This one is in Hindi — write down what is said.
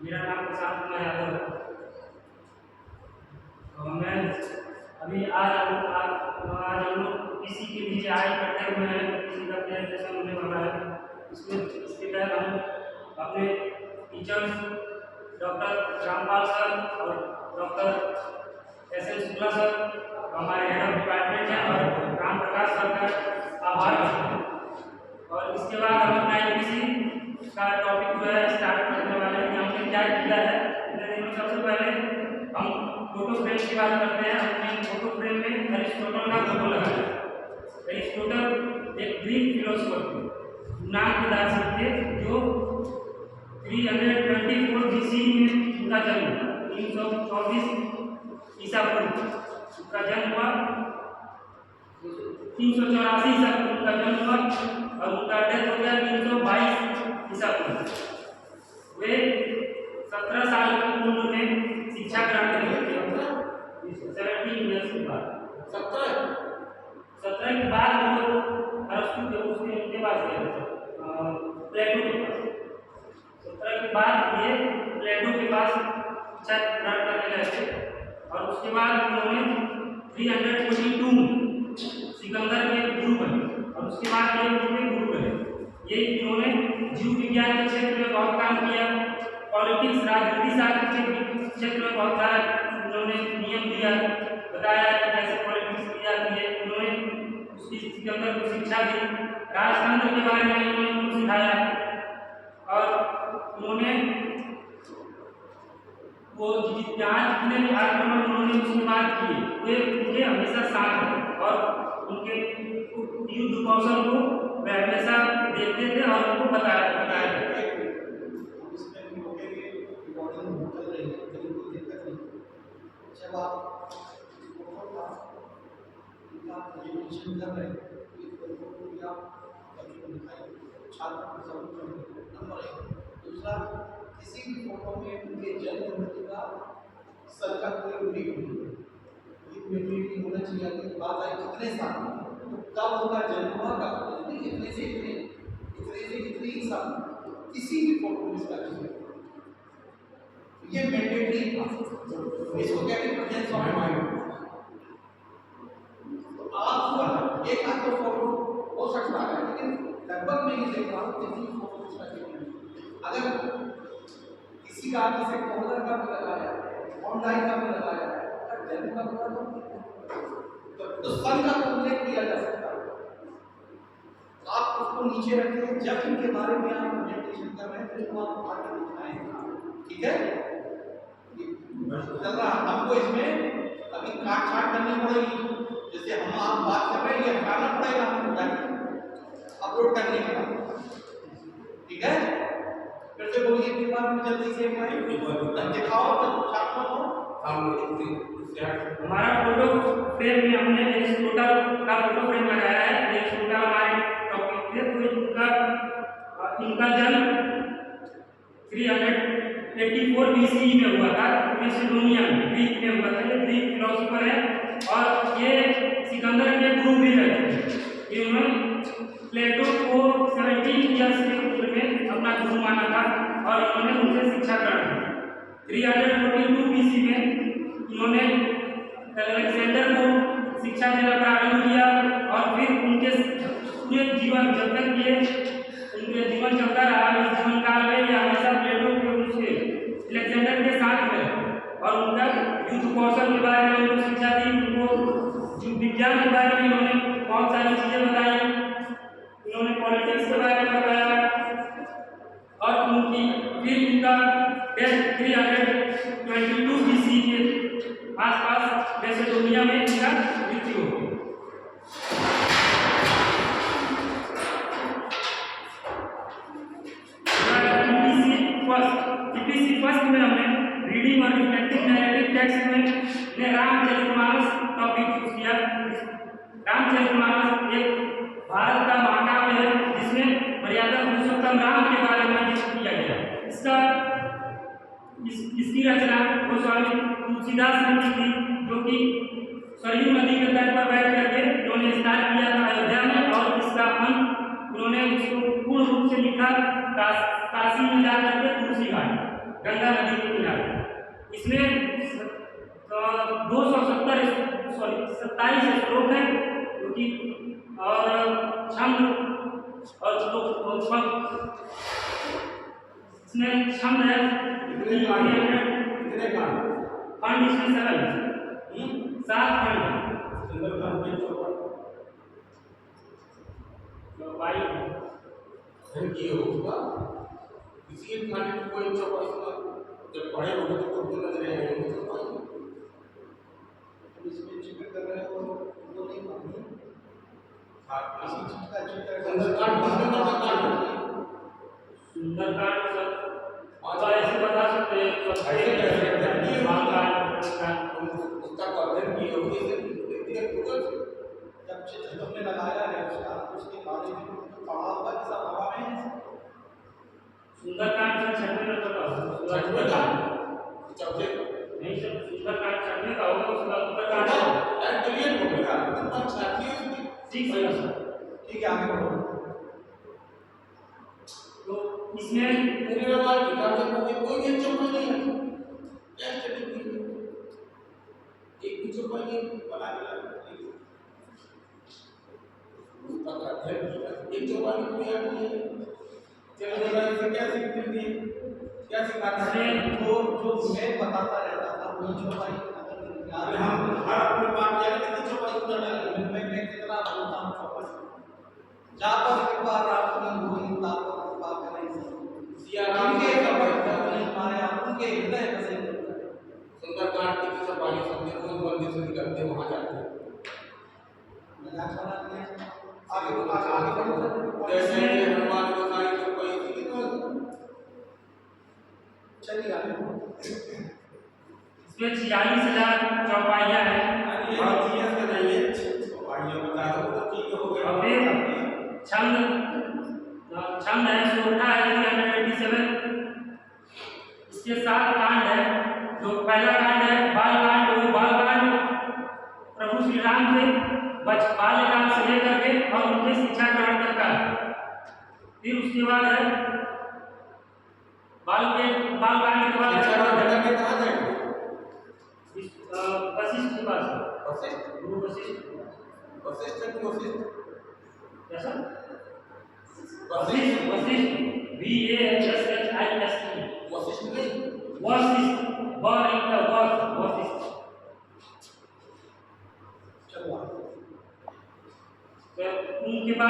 मेरा नाम प्रशांत कुमार यादव है। मैं अभी आज हम लोग किसी के बीच आए इकट्ठे हुए हैं, किसी का प्रेजेंटेशन होने वाला है। इसके तहत हम अपने टीचर्स डॉक्टर रामपाल सर और डॉक्टर एस.एन. शुक्ला सर, हमारे हेड ऑफ डिपार्टमेंट हैं, और राम प्रकाश सर का आभार करते हैं। और इसके बाद हम अपना एमपीसी का टॉपिक जो है स्टार्ट करने वाले हैं कि हमने क्या किया है। सबसे पहले हम फोटो फ्रेम की बात करते हैं। हमने फोटो फ्रेम में अरिस्टोटल का फोटो लगाया। अरिस्टोटल एक ग्रीक फिलोसोफर थे, यूनान के दार्शनिक थे, जो 324 BC में उनका जन्म हुआ। 324 ईसा पूर्व उनका जन्म हुआ। 384 ईसा पूर्व उनका जन्म हुआ और उनका डेथ हो गया 322 ईसा पूर्व। वे 17 साल की उम्र में शिक्षा ग्रहण करने लगे। 17 ईयर्स के बाद 17 के बाद वो अरस्तु के उनके पास गए, प्लेटो के पास। 17 के बाद ये प्लेटो के पास शिक्षा ग्रहण करने लगे और उसके बाद उन्होंने 342 सिकंदर के गुरु बने और उसके बाद ये उनके गुरु बने। ये इन्होंने जीव विज्ञान के क्षेत्र में बहुत काम किया, पॉलिटिक्स राजनीति शास्त्र के क्षेत्र में बहुत सारा उन्होंने नियम दिया, बताया कि कैसे पॉलिटिक्स की जाती है। उन्होंने उसकी सिकंदर को शिक्षा दी, राजतंत्र के बारे में उन्होंने उनको सिखाया और उन्होंने वो जहाँ जितने भी आक्रमण उन्होंने उसके बाद किए वे उनके हमेशा साथ रहे और उनके युद्ध कौशल को वे हमेशा देखते थे और उनको बताया जब आप दूसरा, किसी भी फोटो में उनके जन्म मृत्यु का सन का कोई उल्लेख नहीं होना चाहिए। कि बात आई कितने साल तो कब उनका जन्म हुआ, कब इतने से इतने साल किसी भी फोटो में इसका ये मैंडेटरी था। इसको कहते हैं प्रेजेंस ऑफ माइंड। तो आप एक आध तो फोटो हो सकता है, लेकिन लगभग मैं ये देख रहा हूँ किसी फोटो इसका अगर किसी का जैसे कॉलर का भी लगाया है, ऑनलाइन का भी लगाया है, अगर जन्म का हुआ तो सन का उल्लेख किया जा सकता है। आप उसको नीचे रखें, जब इनके बारे में आप मेडिटेशन कर रहे हैं तो आप आगे दिखाएंगे, ठीक है। चल रहा हमको इसमें अभी काट छाट करनी पड़ेगी। जैसे हम आप बात कर रहे हैं ये हटाना पड़ेगा हमको अपलोड करने के बाद, ठीक है। फिर से बोलिए एक बार जल्दी से दिखाओ छात्रों को। हमारा फोटो फ्रेम में हमने अरिस्टोटल का फोटो फ्रेम लगाया है। अरिस्टोटल हमारे टॉपिक थे, तो इनका जन्म 384 BC में हुआ था, मैसेडोनिया में, ग्रीक में हुआ था। ये ग्रीक फिलोसोफर है और ये सिकंदर के गुरु भी रहे। इन्होंने प्लेटो को 17 ईयर्स की उम्र में अपना गुरु माना था और इन्होंने उनसे शिक्षा ग्रहण की। 342 BC में इन्होंने अलेक्जेंडर को शिक्षा देना प्रारंभ किया और फिर उनके पूरे जीवन जब तक ये उनके जीवन चलता रहा, इस जीवन काल में ये हमेशा प्लेटो के उसके अलेक्जेंडर के साथ में और उनका युद्ध कौशल के बारे में उनको शिक्षा दी। उनको जीव विज्ञान के बारे में इन्होंने बहुत सारी चीजें बताई, इन्होंने पॉलिटिक्स के बारे में बताया और उनकी फिर उनका डेथ 322 BC के आसपास मैसेडोनिया में इनका मृत्यु हो गई। सीपीसी फर्स्ट में हमने रीडिंग और रिफ्लेक्टिव नैरेटिव टेक्स्ट में ने रामचरितमानस टॉपिक चूज किया। रामचरितमानस एक भारत का महाकाव्य है जिसमें मर्यादा पुरुषोत्तम राम के बारे में लिखा किया गया। इसकी रचना गोस्वामी तुलसीदास ने की थी, जो कि सरयू नदी के तट पर बैठ करके उन्होंने स्टार्ट किया था अयोध्या में, और इसका अंत उन्होंने उसको पूर्ण रूप से लिखा काशी में जाकर के तुलसी घाट गंगा नदी के किनारे। इसमें 27 श्लोक हैं, जो कि और छंद और इसमें छंद है कितने कांड खंड इसमें 7 खंड सुंदरकांड में चौपाई किए होगा किसी एक खाने में कोई चौपाई जब पढ़े होंगे तो खुद नजर आएंगे चौपाई इसमें जिक्र कर रहे हो वो नहीं मालूम किसी चीज का जिक्र सुंदरकांड सुंदरकांड सब और ऐसे बता सकते हैं उसका अध्ययन किए होंगे जब से तुमने लगाया है उसके बारे में तो पढ़ा होगा कि सब हवा में है। सुंदरकांड से 6वें में बताओ चौथे नहीं सर, सुंदरकांड 6वें का होगा, उसका उत्तरकांड क्लियर हो गया तुम साथी ठीक है सर। ठीक है आगे बढ़ो। तो इसमें पूरे वाला किताब में कोई भी चौपाई नहीं है, एक भी चौपाई नहीं बना उसका अध्ययन किया एक चौपाई कोई याद नहीं है। चलो जरा इसे क्या सीख मिलती है, क्या सिखाता है जो मैं बताता रहता था वो चौपाई हम हर अपने बात याद कितनी चौपाई सुना डाले मैं कितना बोलता हूँ चौपाई जा पर एक बार राम गोविंद तापर बात करें सिया राम के हमारे उनके हृदय बसे सुंदरकांड की चौपाई समझे रोज मंदिर से निकलते वहां जाते हैं मजाक बनाते हैं आगे बढ़ो जैसे हनुमान गोसाई चौपाई की तो चलिए आगे इसमें 46,000 चौपाइयाँ हैं और चीज़ का नहीं है चौपाइयाँ बता दो तो ठीक हो गया। और फिर छंद है सोठा है 387। इसके 7 कांड है। जो पहला कांड है बालकांड, वो बालकांड प्रभु श्री राम के बाल्यकाल से लेकर के और उनके शिक्षा ग्रहण तक का। फिर उसके बाद है बालकांड के बाद वशिष्ठ के पास गुरु वशिष्ठ कैसा वशिष्ठ वशिष्ठ। चलो उनके बाद